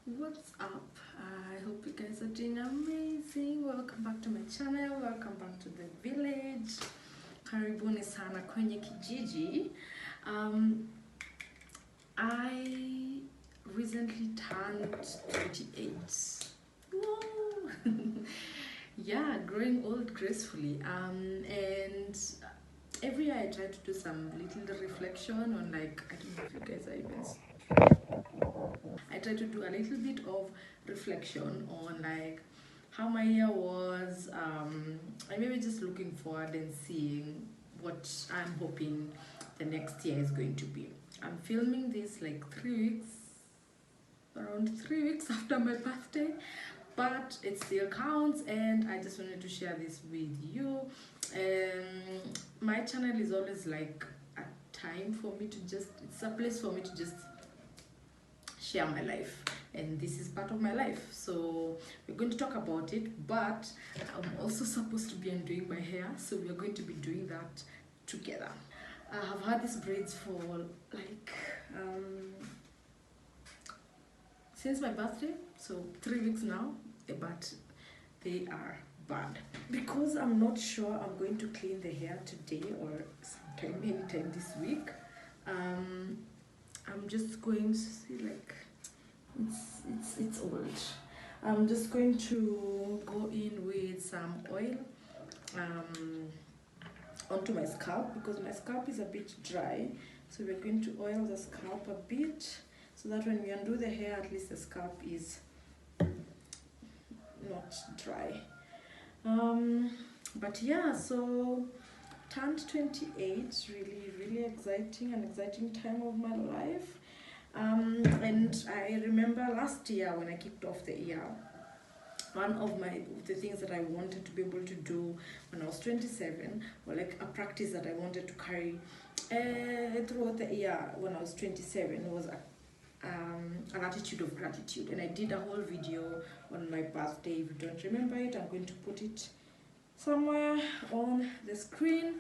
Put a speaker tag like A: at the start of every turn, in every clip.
A: What's up? I hope you guys are doing amazing. Welcome back to my channel. Welcome back to the village. Karibuni sana kwenye kijiji. I recently turned 28. Whoa! Yeah, growing old gracefully. And every year I try to do some little reflection on, like, I don't know if you guys are even. I try to do a little bit of reflection on, like, how my year was, and maybe just looking forward and seeing what I'm hoping the next year is going to be. I'm filming this like around 3 weeks after my birthday, but it still counts, and I just wanted to share this with you. My channel is always like a time for me to just, it's a place for me to just share my life, and this is part of my life, so we're going to talk about it. But I'm also supposed to be undoing my hair, so we're going to be doing that together. I have had these braids for like since my birthday, so 3 weeks now, but they are bad because I'm not sure I'm going to clean the hair today or sometime anytime this week. I'm just going to see, like, it's old. I'm just going to go in with some oil onto my scalp because my scalp is a bit dry. So we're going to oil the scalp a bit so that when we undo the hair, at least the scalp is not dry. But yeah, so turned 28, really exciting, an exciting time of my life. And I remember last year when I kicked off the year, one of the things that I wanted to be able to do when I was 27, or like a practice that I wanted to carry throughout the year when I was 27, was an attitude of gratitude. And I did a whole video on my birthday. If you don't remember it, I'm going to put it somewhere on the screen.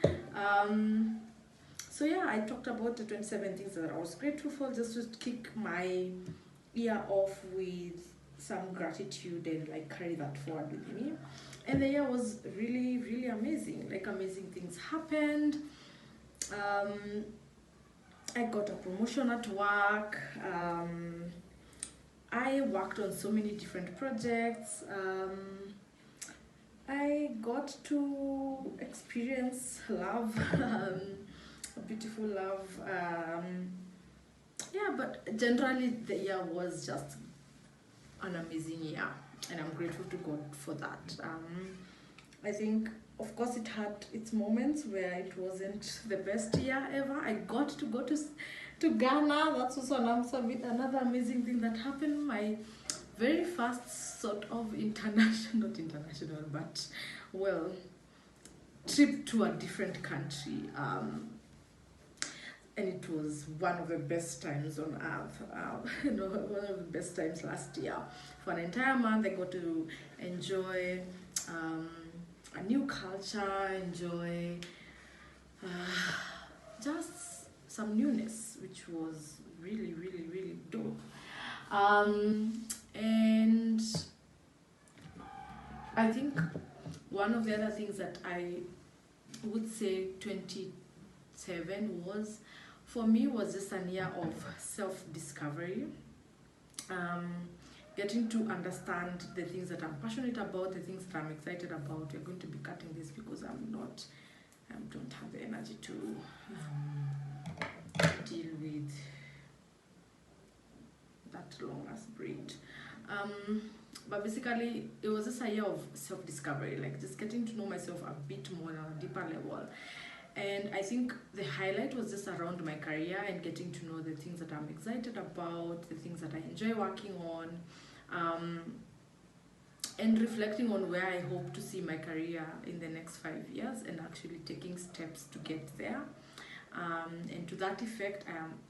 A: So yeah, I talked about the 27 things that I was grateful for, just to kick my year off with some gratitude and like carry that forward with me. And the year was really amazing. Like, amazing things happened. I got a promotion at work. I worked on so many different projects. I got to experience love. A beautiful love. Yeah, but generally the year was just an amazing year, and I'm grateful to God for that. I think, of course, it had its moments where it wasn't the best year ever. I got to go to Ghana. That's also another amazing thing that happened. My very first sort of international, not international, but, well, trip to a different country. And it was one of the best times on earth. One of the best times last year. For an entire month, I got to enjoy a new culture, enjoy just some newness, which was really dope. And I think one of the other things that I would say 27 was, for me, was just a year of self-discovery, getting to understand the things that I'm passionate about, the things that I'm excited about. We're going to be cutting this because I don't have the energy to deal with that long ass braid. But basically, it was just a year of self-discovery, like just getting to know myself a bit more on a deeper level. And I think the highlight was just around my career and getting to know the things that I'm excited about, the things that I enjoy working on, and reflecting on where I hope to see my career in the next 5 years, and actually taking steps to get there. And to that effect,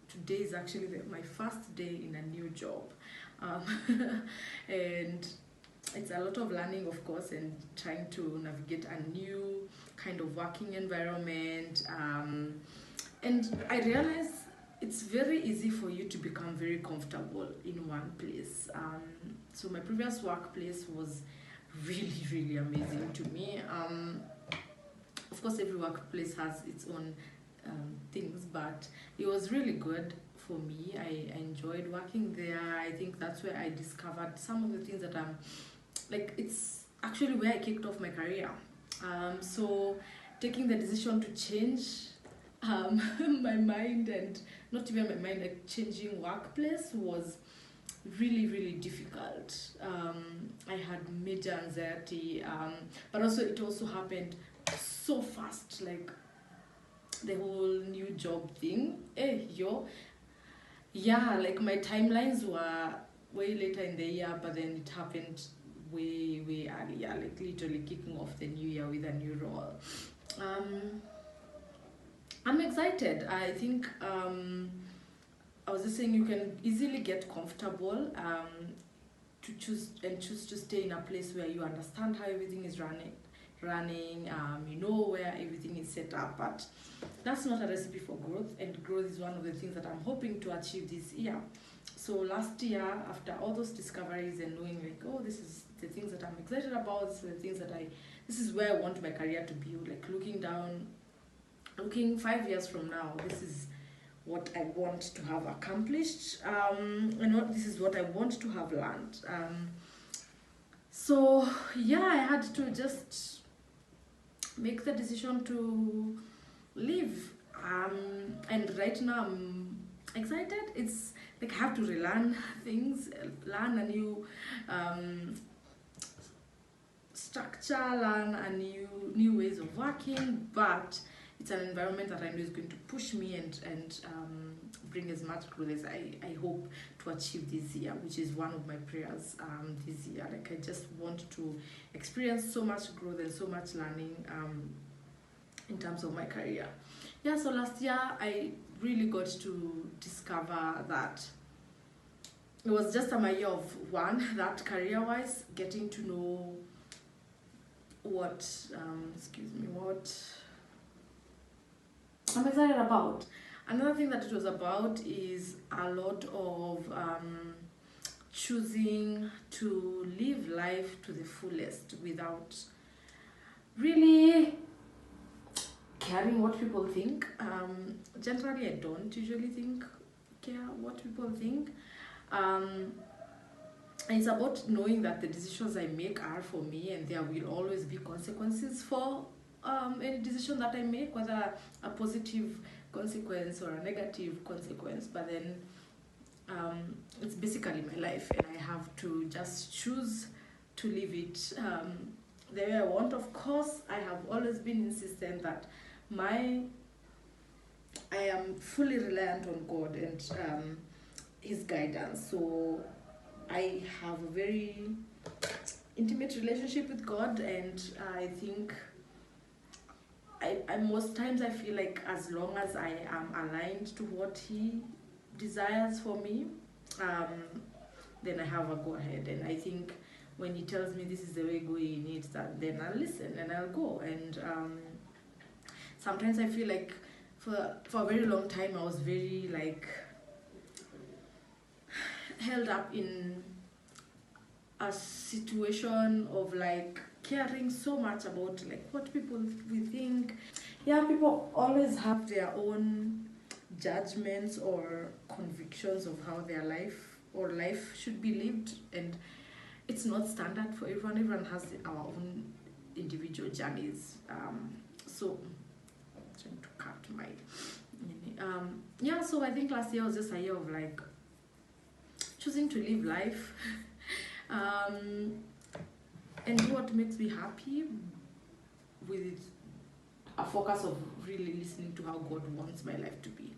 A: today is actually my first day in a new job. And it's a lot of learning, of course, and trying to navigate a new kind of working environment. And I realized it's very easy for you to become very comfortable in one place. So my previous workplace was really, really amazing to me. Of course, every workplace has its own things, but it was really good for me. I enjoyed working there. I think that's where I discovered some of the things that I'm like, it's actually where I kicked off my career. So taking the decision to change my mind, and not even my mind, like changing workplace was really, really difficult. I had major anxiety, but also it also happened so fast, like the whole new job thing. Yeah, like my timelines were way later in the year, but then it happened way, way earlier, like literally kicking off the new year with a new role. I'm excited. I think I was just saying, you can easily get comfortable to choose to stay in a place where you understand how everything is running. You know where everything is set up, but that's not a recipe for growth, and growth is one of the things that I'm hoping to achieve this year. So last year, after all those discoveries and knowing like, oh, this is the things that I'm excited about, this is where I want my career to be, like looking 5 years from now, this is what I want to have accomplished, and this is what I want to have learned. So yeah, I had to just make the decision to leave. And right now I'm excited. It's like I have to relearn things, learn a new structure, learn a new ways of working, but it's an environment that I know is going to push me and bring as much growth as I hope to achieve this year, which is one of my prayers this year. Like I just want to experience so much growth and so much learning in terms of my career. Yeah, so last year I really got to discover that it was just a year of one, that career-wise, getting to know what I'm excited about. Another thing that it was about is a lot of choosing to live life to the fullest without really caring what people think. Generally, I don't usually care what people think. And it's about knowing that the decisions I make are for me, and there will always be consequences for any decision that I make, whether a positive consequence or a negative consequence. But then it's basically my life, and I have to just choose to live it the way I want. Of course, I have always been insistent that I am fully reliant on God and His guidance. So I have a very intimate relationship with God, and I think I most times I feel like as long as I am aligned to what He desires for me, then I have a go ahead. And I think when He tells me this is the way going in it, that then I'll listen and I'll go. And sometimes I feel like for a very long time I was very like held up in a situation of like caring so much about like what people will think. Yeah, people always have their own judgments or convictions of how their life should be lived, and it's not standard for everyone. Everyone has our own individual journeys. So I'm trying to cut my yeah, so I think last year was just a year of like choosing to live life and do what makes me happy, with a focus of really listening to how God wants my life to be.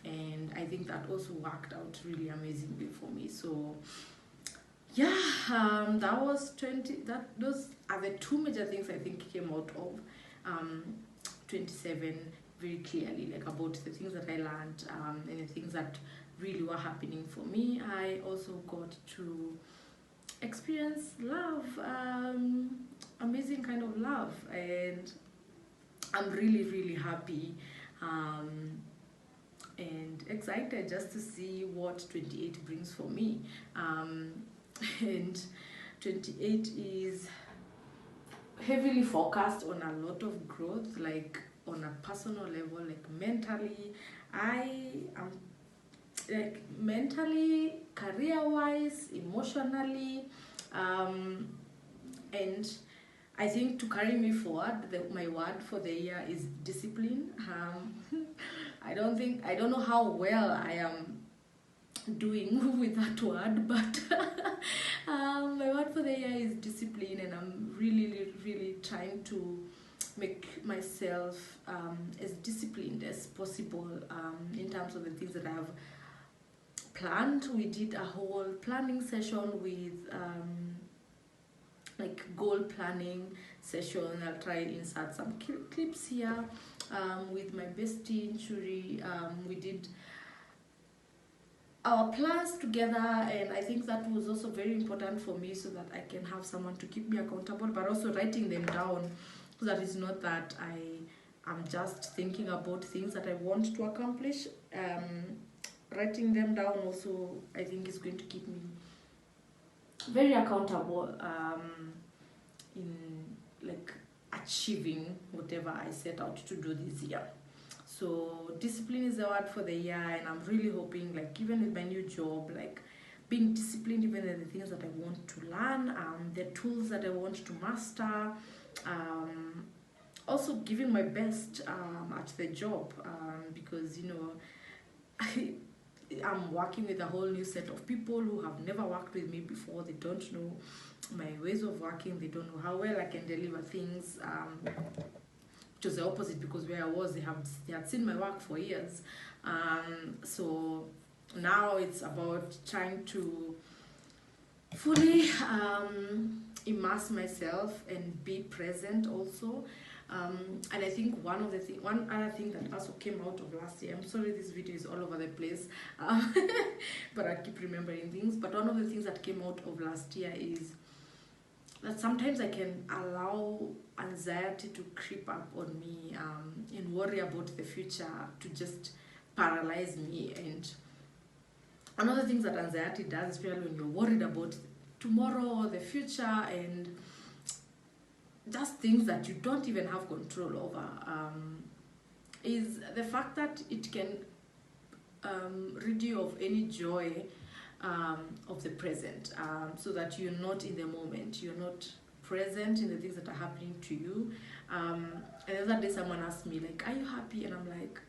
A: And I think that also worked out really amazingly for me. So yeah, those are the two major things I think came out of 27 very clearly, like about the things that I learned and the things that really were happening for me. I also got to experience love, amazing kind of love, and I'm really, really happy and excited just to see what 28 brings for me. And 28 is heavily focused on a lot of growth, like on a personal level, like mentally. I am like mentally, career wise, emotionally, and I think to carry me forward, my word for the year is discipline. I don't know how well I am doing with that word, but my word for the year is discipline, and I'm really trying to make myself as disciplined as possible in terms of the things that I have planned. We did a whole planning session with like goal planning session. I'll try and insert some clips here with my bestie Churi. We did our plans together, and I think that was also very important for me, so that I can have someone to keep me accountable, but also writing them down, so that it's not that I am just thinking about things that I want to accomplish. Writing them down also, I think, is going to keep me very accountable in like achieving whatever I set out to do this year. So discipline is the word for the year, and I'm really hoping, like, even with my new job, like being disciplined even in the things that I want to learn, the tools that I want to master, also giving my best at the job, because I'm working with a whole new set of people who have never worked with me before. They don't know my ways of working. They don't know how well I can deliver things. Which was the opposite, because where I was, they had seen my work for years. So now it's about trying to fully immerse myself and be present also. And I think one other thing that also came out of last year, I'm sorry this video is all over the place, but I keep remembering things. But one of the things that came out of last year is that sometimes I can allow anxiety to creep up on me and worry about the future to just paralyze me. And one of the things that anxiety does, especially when you're worried about tomorrow or the future, and just things that you don't even have control over, is the fact that it can rid you of any joy of the present, so that you're not in the moment, you're not present in the things that are happening to you. And the other day someone asked me, like, are you happy? And I'm like,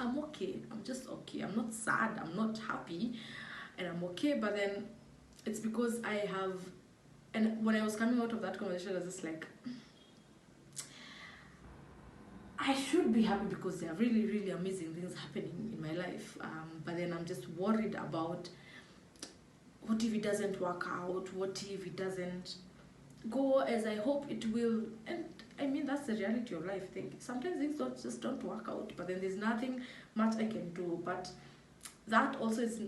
A: I'm okay, I'm just okay, I'm not sad, I'm not happy, and I'm okay. But then it's because I have, and when I was coming out of that conversation, I was just like, I should be happy because there are really amazing things happening in my life, but then I'm just worried about, what if it doesn't work out? What if it doesn't go as I hope it will? And I mean, that's the reality of life. Sometimes things just don't work out, but then there's nothing much I can do. But that also is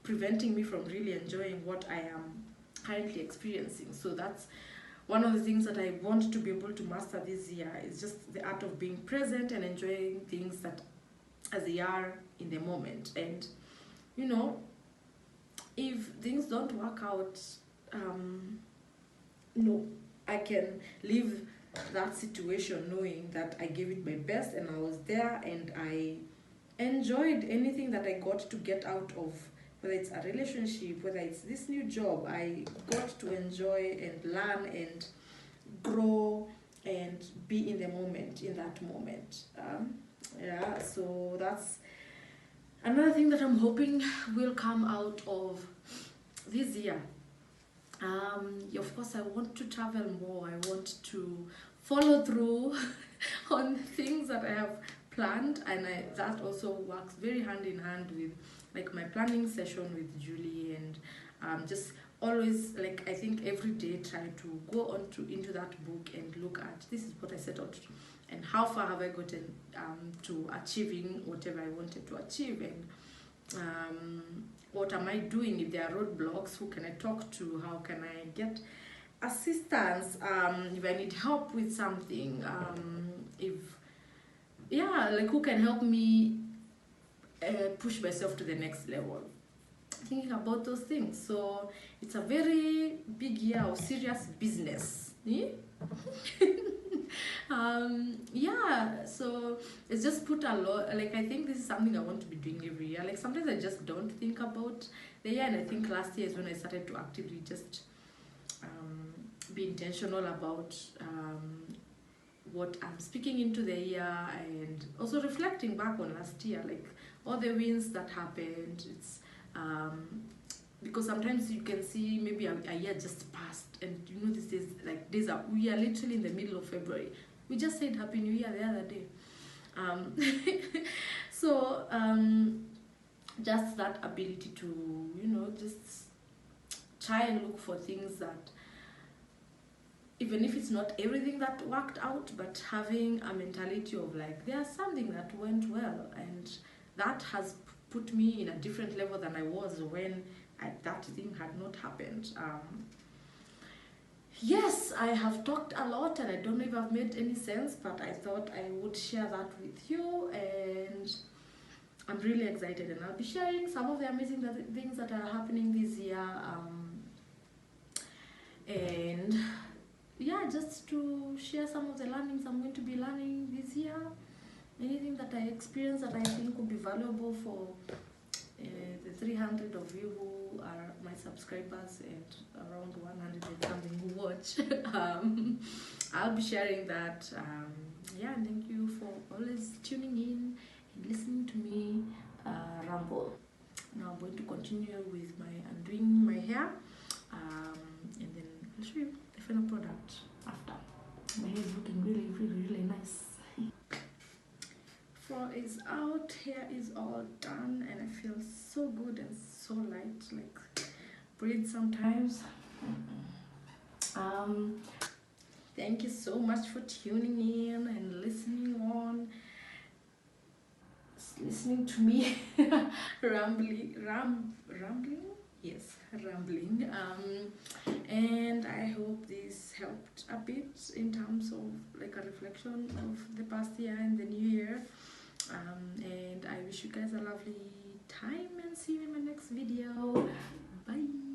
A: preventing me from really enjoying what I am currently experiencing. So that's one of the things that I want to be able to master this year, is just the art of being present and enjoying things that as they are in the moment. And if things don't work out, I can leave that situation knowing that I gave it my best and I was there and I enjoyed anything that I got to get out of, whether it's a relationship, whether it's this new job. I got to enjoy and learn and grow and be in the moment, in that moment. So that's another thing that I'm hoping will come out of this year. Of course, I want to travel more. I want to follow through on things that I have planned, and that also works very hand in hand with like my planning session with Julie, and just always, like, I think every day try to go into that book and look at, this is what I set out to, and how far have I gotten to achieving whatever I wanted to achieve, and what am I doing? If there are roadblocks, who can I talk to? How can I get assistance? If I need help with something, who can help me push myself to the next level, thinking about those things. So it's a very big year of serious business. Yeah? Yeah, so it's just put a lot, like I think this is something I want to be doing every year. Like sometimes I just don't think about the year, and I think last year is when I started to actively just be intentional about what I'm speaking into the year, and also reflecting back on last year, like all the wins that happened. It's because sometimes you can see maybe a year just passed, and you know, this is like we are literally in the middle of February. We just said Happy New Year the other day. So just that ability to, you know, just try and look for things that, even if it's not everything that worked out, but having a mentality of like, there's something that went well, and that has put me in a different level than I was when that thing had not happened. Yes, I have talked a lot, and I don't know if I've made any sense, but I thought I would share that with you, and I'm really excited, and I'll be sharing some of the amazing things that are happening this year, and yeah, just to share some of the learnings I'm going to be learning this year, anything that I experienced that I think would be valuable for the 300 of you who are my subscribers and around 100 and something who watch. I'll be sharing that. Yeah, and thank you for always tuning in and listening to me ramble. Now I'm going to continue with I'm doing my hair, and then I'll show you the final product after. My hair is looking really, really, really nice. Fro is out, hair is all done, and I feel so good and so light, like breathe sometimes. Thank you so much for tuning in and listening to me rambling. Yes, rambling. And I hope this helped a bit in terms of like a reflection of the past year and the new year. And I wish you guys a lovely time, and see you in my next video. Bye.